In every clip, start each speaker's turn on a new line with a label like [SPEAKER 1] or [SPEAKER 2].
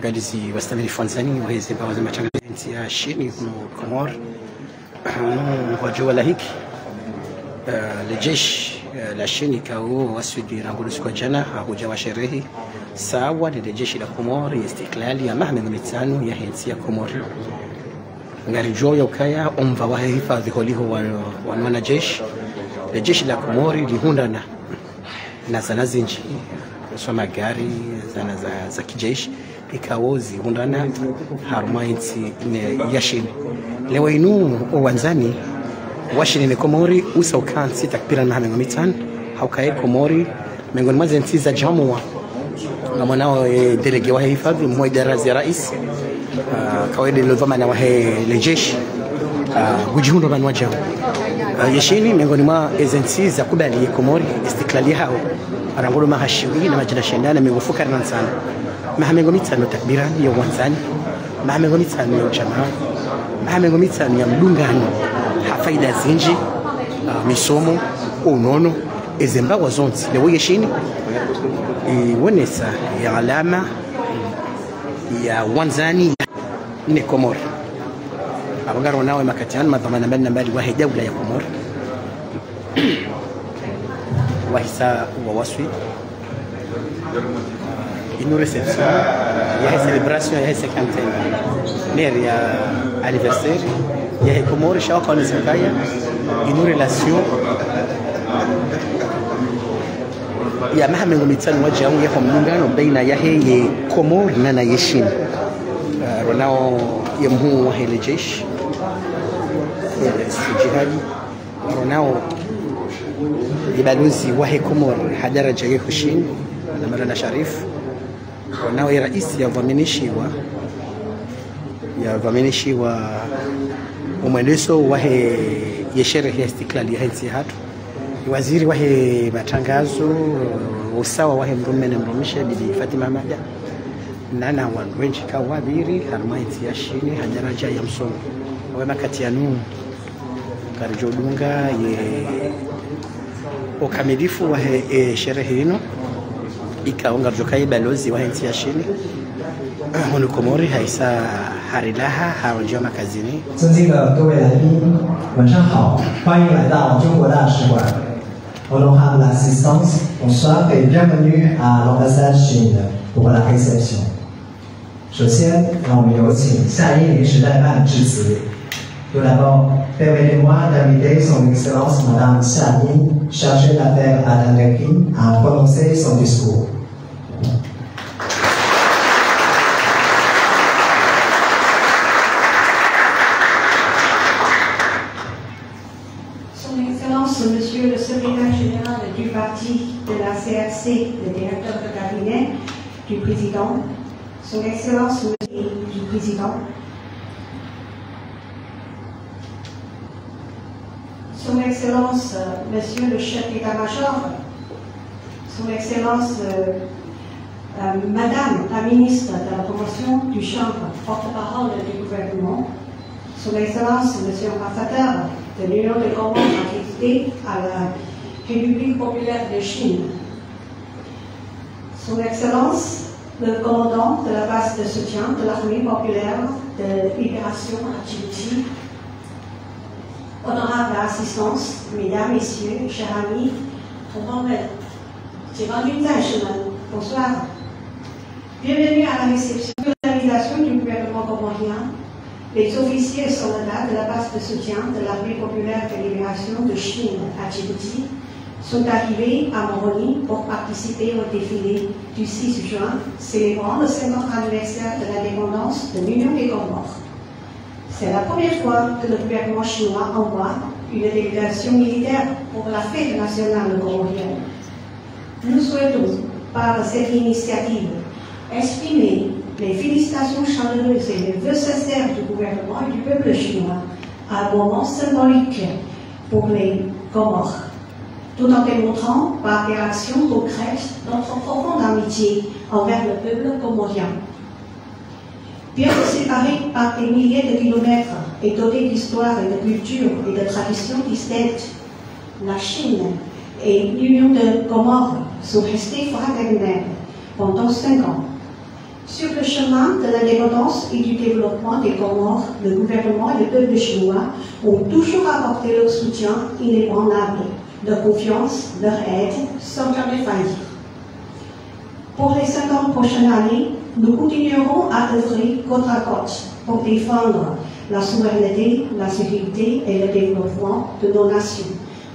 [SPEAKER 1] Gadisi wastamili Tanzania waweze baadhi matangazo ya shini Komor wajua hiki lejeshi la shini kao wasudi rangulu siku jana hakuja sherehe sawa ni jeshi la Komor istiklali ya mahmud mitano ya hensi ya Komor ngarijo ya ukaya umva wa hifadhi holiho wa wanajeshi jeshi la Komor lihundana na zana zinji so magari zana za kijeshi ikawozi hundana harumainti yashini lewa inu uwanzani washini ni Komori usa ukansi takbira na hamengo mitan haukae Komori mengoni mwaze nti za jamua na mwanao delege wa hifadhi mwa idara rais kawaida lodhama na wahe lejeshi gujihundo banwa jamu yashini mengoni mwa ezenti za kubali Komori istiklali hao arangulu mahashiwi na majina shendana mengufuka na sana mahamengo mitano takbira ya uwanzani mahamengo mitano ya jamaa mahamengo mitano ya mlungano hafaida zinji misomo unono ezembawa zonzi lewo yeshini iwonesa ya alama ya uwanzani ni Komor abangaro nawe makatiana madhamana mbali wa dawla ya Komor wahisa wa waswi une réception, il y a une célébration, il y a une cinquantaine il y a un anniversaire, il y a une Komor, il y a une relation il y a Mohamed Mitsan Wajah, il y a un mungano baina ya hii Komor na Yeshin ronao yemhu wa hili jeshi jihadi ronao ibalozi wa Komor hadaraja Yeshin na Marana Sharif ronao ya rais yavaminishiwa umwendeso wahe yesherehe ya istiklali ya hensi hatu waziri wahe matangazo usawa wahe mrumisha Bibi Fatima Mada nana wanwenji kawabiri harmaiti ya shini hadaraja ya msomo wema kati ya nuu karijodunga ye ukamilifu wahe sherehe hino ikaonga jokai balozi wa hensi ya shini Honu Komori haisa harilaha haonjia makazini.
[SPEAKER 2] 尊敬的各位来宾，晚上好，欢迎来到中国大使馆。Honorable l'assistance, bonsoir et bienvenue à l'ambassade Chine pour la réception. 首先，让我们有请夏英临时代办致辞。Tout d'abord, permettez-moi d'inviter Son Excellence Madame Xia Ying, chargée d'affaires à Dandakin, à prononcer son discours.
[SPEAKER 3] Monsieur le secrétaire général du parti de la CRC, le directeur de cabinet du président, Son Excellence du président, Son Excellence Monsieur le chef d'état-major, Son Excellence Madame la ministre de la promotion du chambre, porte-parole du gouvernement, Son Excellence Monsieur l'ambassadeur de l'Union des Comores accrédité à la République populaire de Chine. Son Excellence, le commandant de la base de soutien de l'armée populaire de libération à Djibouti, honorable assistance, mesdames, messieurs, chers amis, bonsoir. Bienvenue à la réception de l'organisation du gouvernement comorien. Les officiers et soldats de la base de soutien de l'armée populaire de libération de Chine à Djibouti sont arrivés à Moroni pour participer au défilé du 6 juin, célébrant le 50e anniversaire de l'indépendance de l'Union des Comores. C'est la première fois que le gouvernement chinois envoie une délégation militaire pour la fête nationale comorienne. Nous souhaitons, par cette initiative, exprimer les félicitations chaleureuses et les vœux sincères du gouvernement et du peuple chinois à un moment symbolique pour les Comores, tout en démontrant par des actions concrètes notre profonde amitié envers le peuple comorien. Bien que séparés par des milliers de kilomètres et dotés d'histoire et de culture et de traditions distinctes, la Chine et l'Union des Comores sont restés fraternels pendant 5 ans. Sur le chemin de l'indépendance et du développement des Comores, le gouvernement et le peuple chinois ont toujours apporté leur soutien inébranlable, leur confiance, leur aide, sans jamais faillir. Pour les 50 prochaines années, nous continuerons à œuvrer côte à côte pour défendre la souveraineté, la sécurité et le développement de nos nations,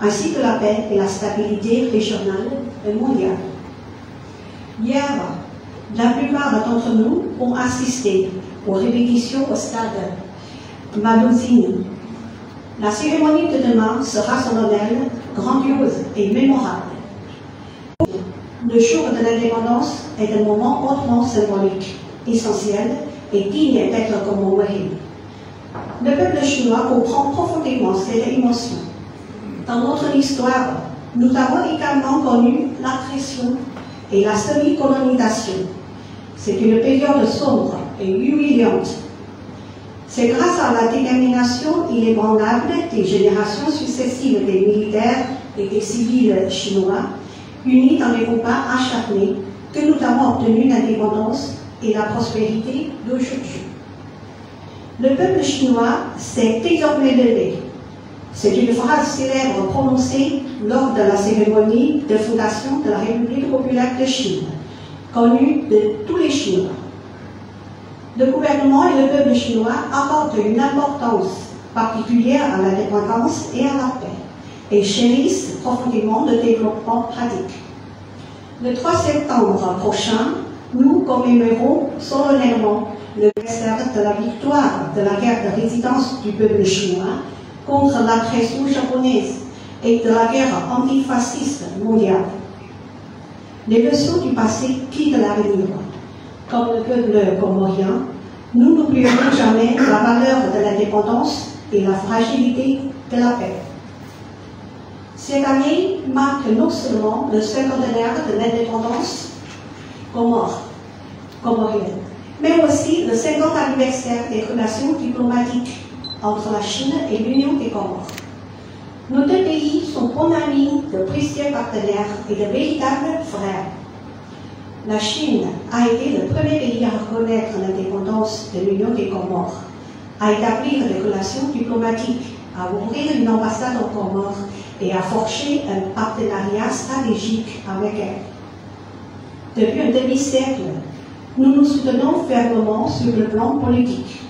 [SPEAKER 3] ainsi que la paix et la stabilité régionale et mondiale. Hier, la plupart d'entre nous ont assisté aux répétitions au stade Maluzine. La cérémonie de demain sera solennelle, grandiose et mémorable. Le jour de l'indépendance est un moment hautement symbolique, essentiel et digne d'être commémoré. Le peuple chinois comprend profondément cette émotion. Dans notre histoire, nous avons également connu l'agression et la semi-colonisation. C'est une période sombre et humiliante. C'est grâce à la détermination inébranlable des générations successives des militaires et des civils chinois, unis dans les combats acharnés, que nous avons obtenu l'indépendance et la prospérité d'aujourd'hui. Le peuple chinois s'est désormais levé. C'est une phrase célèbre prononcée lors de la cérémonie de fondation de la République populaire de Chine, connue de tous les Chinois. Le gouvernement et le peuple chinois apportent une importance particulière à l'indépendance et à la paix et chérissent profondément le développement pratique. Le 3 septembre prochain, nous commémorons solennellement le anniversaire de la victoire de la guerre de résistance du peuple chinois contre l'agression japonaise et de la guerre antifasciste mondiale. Les leçons du passé guident l'avenir. Comme le peuple comorien, nous n'oublierons jamais la valeur de l'indépendance et la fragilité de la paix. Cette année marque non seulement le cinquantenaire de l'indépendance comorienne, mais aussi le 50e anniversaire des relations diplomatiques entre la Chine et l'Union des Comores. Nos deux pays sont bons amis, de précieux partenaires et de véritables frères. La Chine a été le premier pays à reconnaître l'indépendance de l'Union des Comores, à établir des relations diplomatiques, à ouvrir une ambassade aux Comores et à forger un partenariat stratégique avec elle. Depuis un demi-siècle, nous nous soutenons fermement sur le plan politique.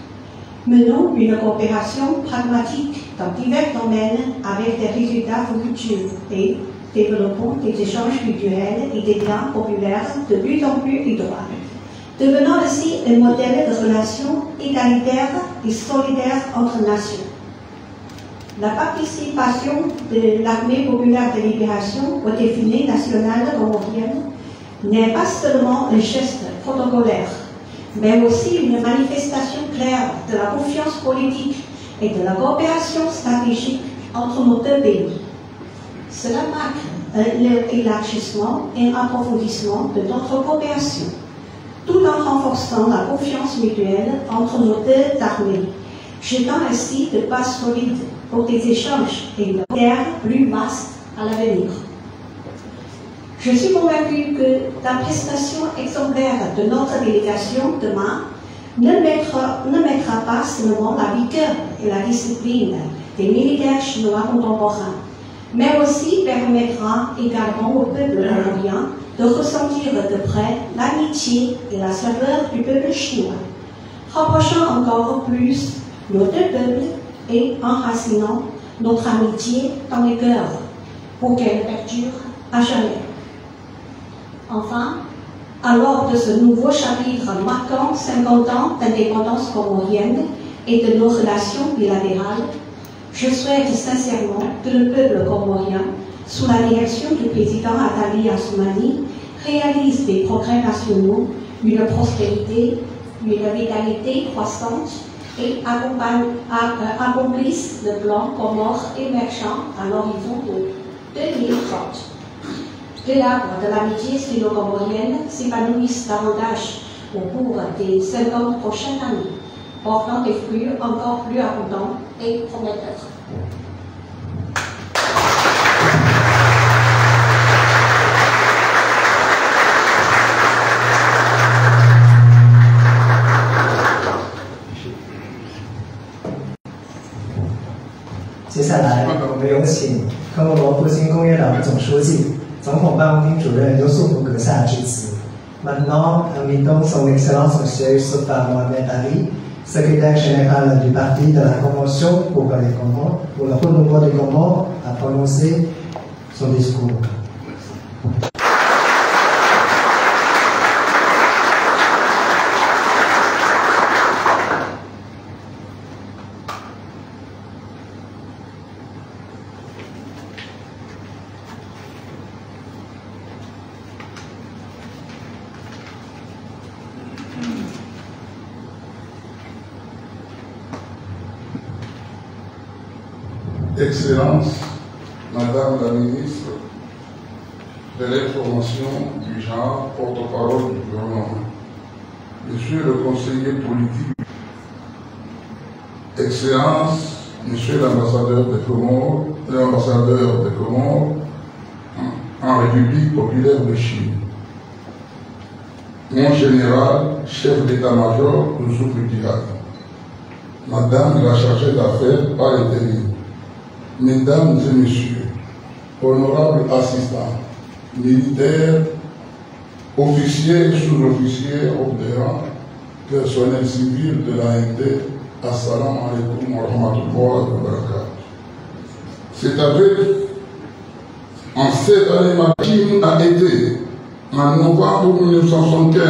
[SPEAKER 3] Menons une coopération pragmatique dans divers domaines avec des résultats fructueux et développons des échanges culturels et des liens populaires de plus en plus étroits, devenant ainsi un modèle de relations égalitaires et solidaires entre nations. La participation de l'Armée populaire de libération au défilé national comorien n'est pas seulement un geste protocolaire, mais aussi une manifestation claire de la confiance politique et de la coopération stratégique entre nos deux pays. Cela marque l'élargissement et l'approfondissement de notre coopération, tout en renforçant la confiance mutuelle entre nos deux armées, jetant ainsi de bases solides pour des échanges et une guerre plus vaste à l'avenir. Je suis convaincue que la prestation exemplaire de notre délégation demain ne mettra pas seulement la vigueur et la discipline des militaires chinois contemporains, mais aussi permettra également au peuple comorien de ressentir de près l'amitié et la saveur du peuple chinois, rapprochant encore plus nos deux peuples et enracinant notre amitié dans les cœurs pour qu'elle perdure à jamais. Enfin, à l'aube de ce nouveau chapitre marquant 50 ans d'indépendance comorienne et de nos relations bilatérales, je souhaite sincèrement que le peuple comorien, sous la direction du président Attali Assoumani, réalise des progrès nationaux, une prospérité, une vitalité croissante et accomplisse le plan Comores émergent à l'horizon de 2030. Que l'arbre de l'amitié sino-comorienne s'épanouisse davantage au cours des 50 prochaines années, portant des fruits encore plus abondants et prometteurs.
[SPEAKER 2] 总书记、总统办公厅主任尤素福阁下致辞。Maintenant, invitons son Excellence Monsieur Sofa Mohamed Ali, secrétaire général du Parti de la Convention pour les Comores, pour le renouveau des Comores, à prononcer son discours.
[SPEAKER 4] Excellence, Madame la Ministre de l'Information, du genre, porte-parole du gouvernement, Monsieur le conseiller politique, Excellence, Monsieur l'ambassadeur des Comores, en République populaire de Chine, mon général, chef d'état-major Youssouf Diab, Madame la chargée d'affaires par l'intérim, Mesdames et Messieurs, honorables assistants, militaires, officiers et sous-officiers opérants, personnel civil de l'ANT, Assalamu alaikum wa rahmatullahi wa barakatuh. C'est en cette année, ma Chine a été, en novembre 1975,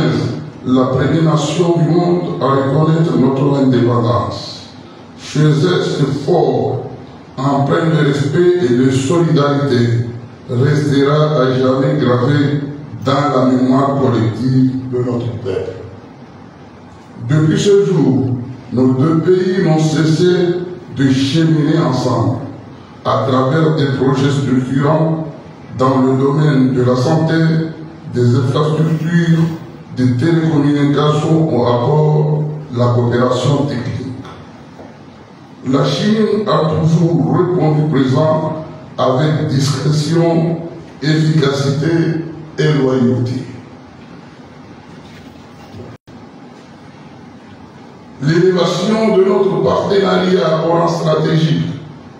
[SPEAKER 4] la première nation du monde à reconnaître notre indépendance. Chez ce fort, empreint de respect et de solidarité, restera à jamais gravé dans la mémoire collective de notre peuple. Depuis ce jour, nos deux pays n'ont cessé de cheminer ensemble à travers des projets structurants dans le domaine de la santé, des infrastructures, des télécommunications ou encore la coopération technique. La Chine a toujours répondu présent avec discrétion, efficacité et loyauté. L'élévation de notre partenariat au rang stratégique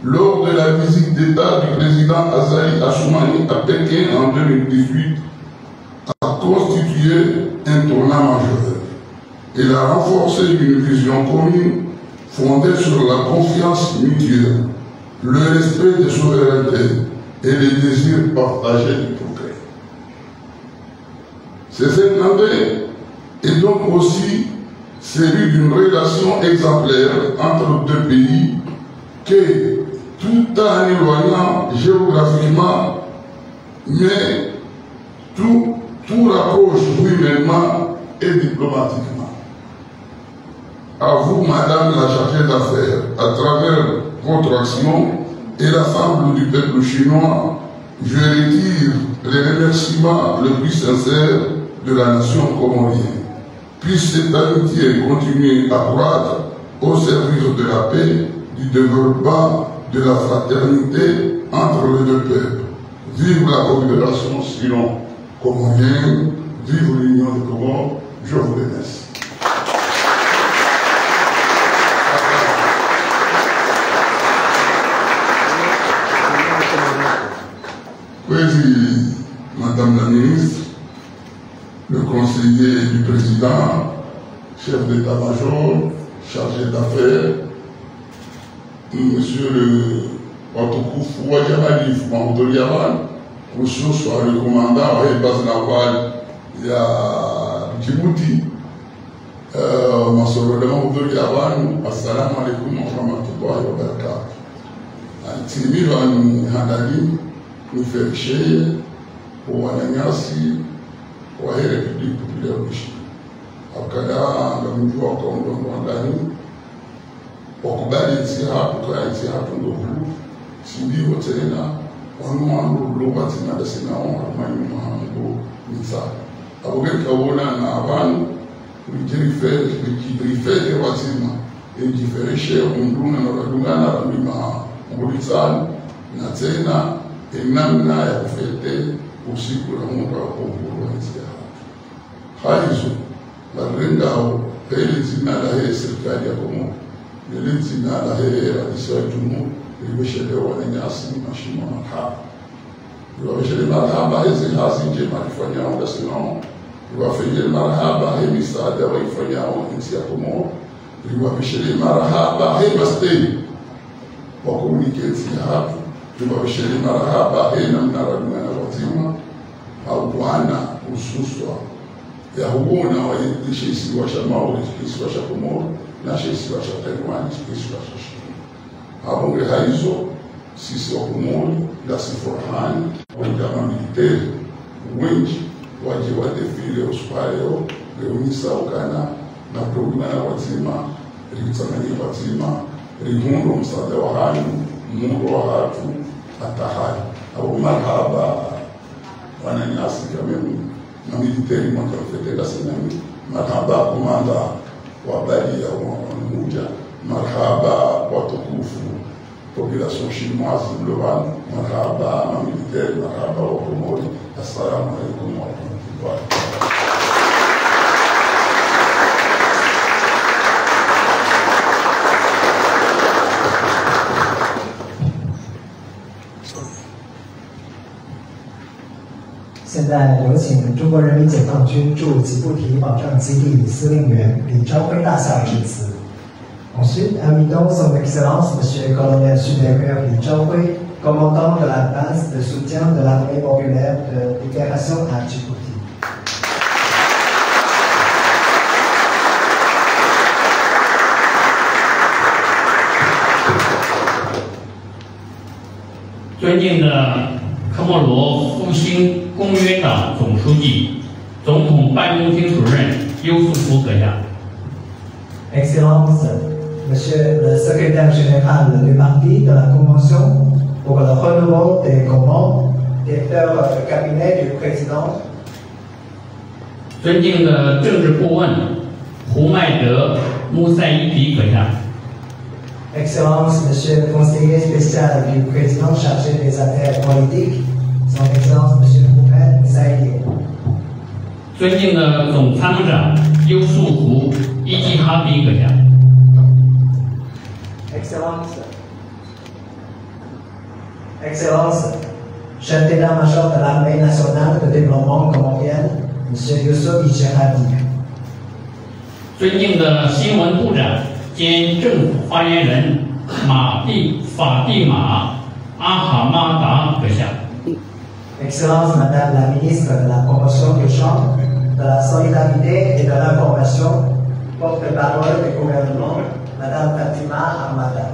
[SPEAKER 4] lors de la visite d'État du président Azali Assoumani à Pékin en 2018 a constitué un tournant majeur. Il a renforcé une vision commune fondée sur la confiance mutuelle, le respect des souverainetés et les désirs partagés du progrès. Ces intendés est donc aussi celui d'une relation exemplaire entre deux pays que, tout en éloignant géographiquement, mais tout rapproche humainement et diplomatiquement. À vous, Madame la chargée d'affaires, à travers votre action et l'ensemble du peuple chinois, je retire les remerciements les plus sincères de la nation comorienne. Puisse cette amitié continuer à croître au service de la paix, du développement, de la fraternité entre les deux peuples. Vive la coopération sino-comorienne, vive l'Union des Comores, je vous remercie. Président, Madame la Ministre, le conseiller du président, chef d'état-major, chargé d'affaires, Monsieur le Watukufu Wajamali Foumaoudoliaman, Koussous, le commandant de la base navale de Djibouti, Masoro de Maoudoliaman, Assalamu alaikum wa rahmatullahi wa barakatuh. Timiran Handali, nous fait chier pour Wananyasi, pour la République populaire de Chine. Akada, le mouvement comme le Rwandani, okubali nti hapo kwa nti hapo ndo hulu sindiwo tena wanumwangu lobati nadasina wangu mahango nisa abogeka wona na abantu bijirifere watima ejifereshe unduna na badungana bamima ngulitsana na tena enamna ya kufete usiku na mungu akongurwa nti hapo haizo barengao pele zina la serikali ya Komoro Nilizina la hera disajunu ilibeshelewa na nyasi mashimo na hapa Wabashiri marhaba hizi kazi njema ifanyao Dasinao, wafanyeni marhaba hii misaada waifanyao nchi ya Komoro, wabashiri marhaba hii mastei wa communicate hapa, wabashiri marhaba hii namna na wazima au bwana hususwa ya hubuna wa shisi wa Shamauri, shisi wa Komoro na shisi wa Taiwan, shisi wa Shishini. Hapo hizo sisi wa Komoro da sifurahani wanyama militeri wengi waje wadefile uspayo leonisa ukana na programa na wazima ritsamani wazima rihundo msaada wa hanyu mungu wa hatu atahari au marhaba wananyasi kamemu na militeri mwaka fetega sinami marhaba komanda wa bali ya wanuja marhaba watukufu population chinoise globale, marhaba, militaire, marhaba, au Komori, assalamu alaikum wa rahmatullahi wa
[SPEAKER 2] barakatuh. 现在有请中国人民解放军驻吉布提保障基地司令员李朝辉大校致辞。Ensuite, invitons son Excellence Monsieur le Colonel supérieur Li Zhaohui, commandant de la base de soutien de l'armée populaire de libération à Djibouti. Excellence, Monsieur le secrétaire général du parti de la Convention pour le renouveau des commandes, directeur du cabinet du président. Excellence, Monsieur le conseiller spécial du président chargé des affaires politiques, Son Excellence Monsieur Mohamed Moussaïdi.
[SPEAKER 5] 尊敬的总参谋长优素湖伊季哈比阁下。
[SPEAKER 2] Excellence, chef d'état-major de l'armée nationale de développement comorienne, M. Youssouf Ichihadi.
[SPEAKER 5] 尊敬的新闻部长兼政府发言人法蒂玛阿哈马达阁下。
[SPEAKER 2] Excellence, Madame la ministre de la Promotion du Champ, de la Solidarité et de l'Information, porte-parole du gouvernement, Madame Fatima Ahmada.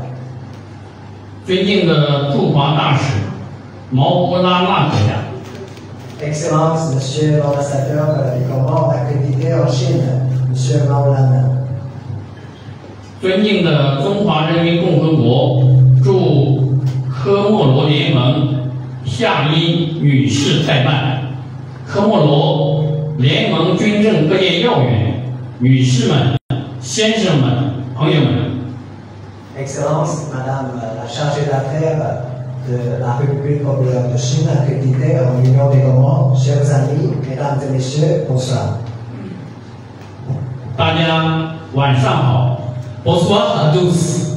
[SPEAKER 5] 尊敬的驻华大使毛波拉纳阁下。
[SPEAKER 2] Excellence, Monsieur l'ambassadeur du Comores accrédité en Chine, Monsieur Maulana.
[SPEAKER 5] 尊敬的中华人民共和国驻科莫罗联盟夏伊女士代办，科莫罗联盟军政各界要员、女士们、先生们、朋友们。
[SPEAKER 2] Excellence, Madame la chargée d'affaires de la République populaire de Chine accréditée en Union des Comores, chers amis, mesdames et messieurs, bonsoir.
[SPEAKER 5] 大家晚上好。
[SPEAKER 6] Bonsoir à tous.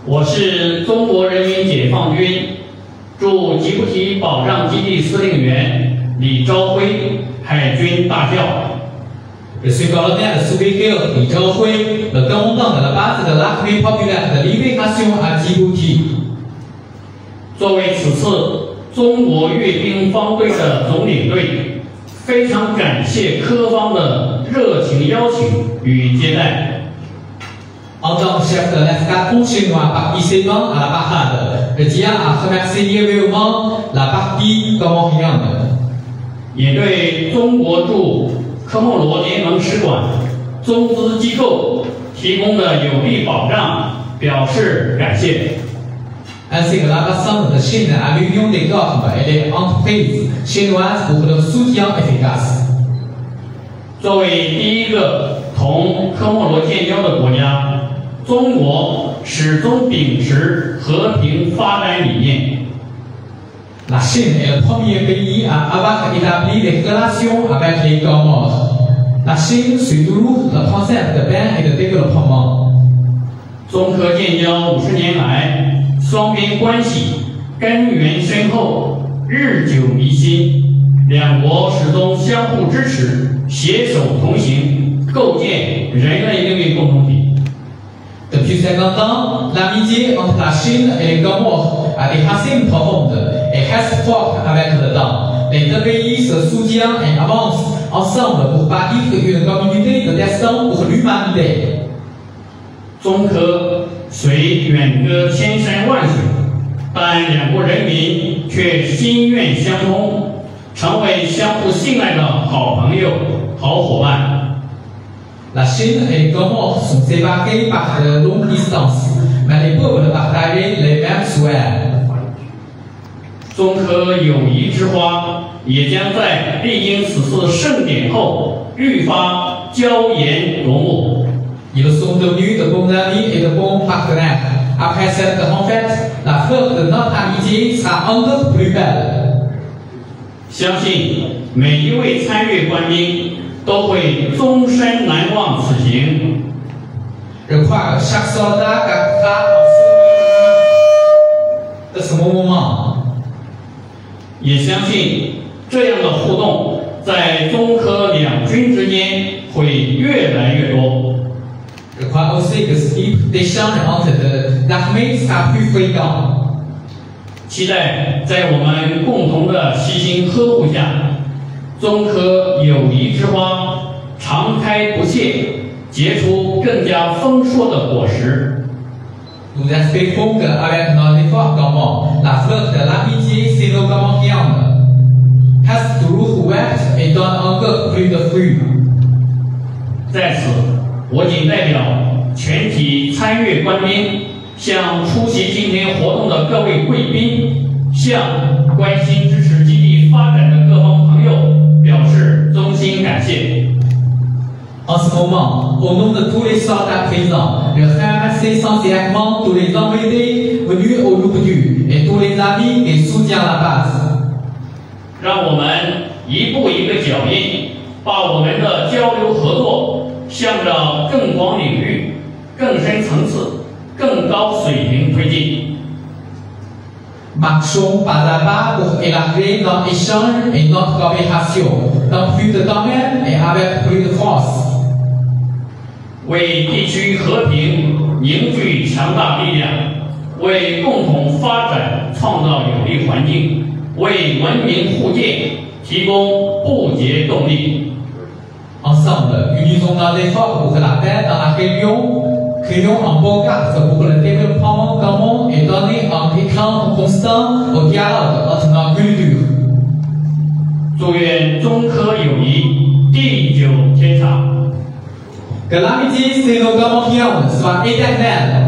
[SPEAKER 5] 我是中国人民解放军驻吉布提保障基地司令员李朝辉海军大校。
[SPEAKER 6] Je suis colonel supérieur Li Zhaohui, le commandant de la base de l'armée populaire de libération à Djibouti.
[SPEAKER 5] 作为此次中国阅兵方队的总领队，非常感谢科方的热情邀请与接待。
[SPEAKER 6] En tant que chef de l'escadron chinois participant à la parade, je tiens à remercier vivement la partie comorienne.
[SPEAKER 5] 也对中国驻科莫罗联盟使馆、中资机构提供的有力保障表示感谢。
[SPEAKER 6] Ainsi que l'ambassade de Chine à l'Union des normes et des entreprises chinoises pour leur soutien efficace.
[SPEAKER 5] 作为第一个同科莫罗建交的国家，中国始终秉持和平发展理念。
[SPEAKER 6] La Chine est le premier pays à avoir établi des relations avec les Comores. La Chine suit toujours le concept de paix et de développement。
[SPEAKER 5] 中科建交50年来，双边关系根源深厚，日久弥新，两国始终相互支持，携手同行，构建人类命运共同体。
[SPEAKER 6] Depuis 50 ans, l'amitié entre la Chine et les Comores a des racines profondes et reste forte avec le temps. Les deux pays se soutiennent et avancent ensemble pour bâtir une communauté de destin pour l'humanité.
[SPEAKER 5] 中科虽远隔千山万水，但两国人民却心愿相通，成为相互信赖的好朋友、好伙伴。
[SPEAKER 6] La Chine et les Comores sont séparés par de longues distances, mais les peuples partagent les mêmes souhaits.
[SPEAKER 5] 中科友谊之花也将在历经此次盛典后愈发娇颜夺目。
[SPEAKER 6] Ils sont devenus de bons amis et de bons partenaires. Après cette grande fête, la fleur de notre amitié sera encore plus belle.
[SPEAKER 5] 相信每一位参阅官兵都会终身难忘此行。
[SPEAKER 6] Je crois que chaque soldat gardera un souvenir de ce moment.
[SPEAKER 5] 也相信这样的互动在中科两军之间会越来越多。
[SPEAKER 6] Je crois aussi que ce type d'échange entre l'armée sera plus fréquent.
[SPEAKER 5] 期待在我们共同的悉心呵护下，中科友谊之花常开不谢，结出更加丰硕的果实。
[SPEAKER 6] Nous espérons qu'avec nos efforts communs, la fleur de l'amitié sino-comorienne reste toujours ouverte et donne encore plus de fruits.
[SPEAKER 5] 在此，我谨代表全体参阅官兵，向出席今天活动的各位贵宾，向关心支持基地发展的各方朋友表示衷心感谢。
[SPEAKER 6] En ce moment, au nom de tous les soldats présents, je remercie sincèrement tous les invités venus au Loup-du et tous les amis qui soutiennent la base.
[SPEAKER 5] 让我们一步一个脚印，把我们的交流合作向着更广领域、更深层次、更高水平推进。
[SPEAKER 6] Marchons pas à pas pour élargir notre échange et notre coopération dans plus de domaines et avec plus de force.
[SPEAKER 5] 为地区和平凝聚强大力量，为共同发展创造有利环境，为文明互鉴提供不竭动力。
[SPEAKER 6] Ensemble, unissons nos efforts pour la paix dans la région, créons un beau cadre pour le développement commun et donner un écran constant au dialogue entre nos cultures.
[SPEAKER 5] 祝愿中科友谊地久天长。
[SPEAKER 6] Que l'amitié sino-comorienne soit éternelle.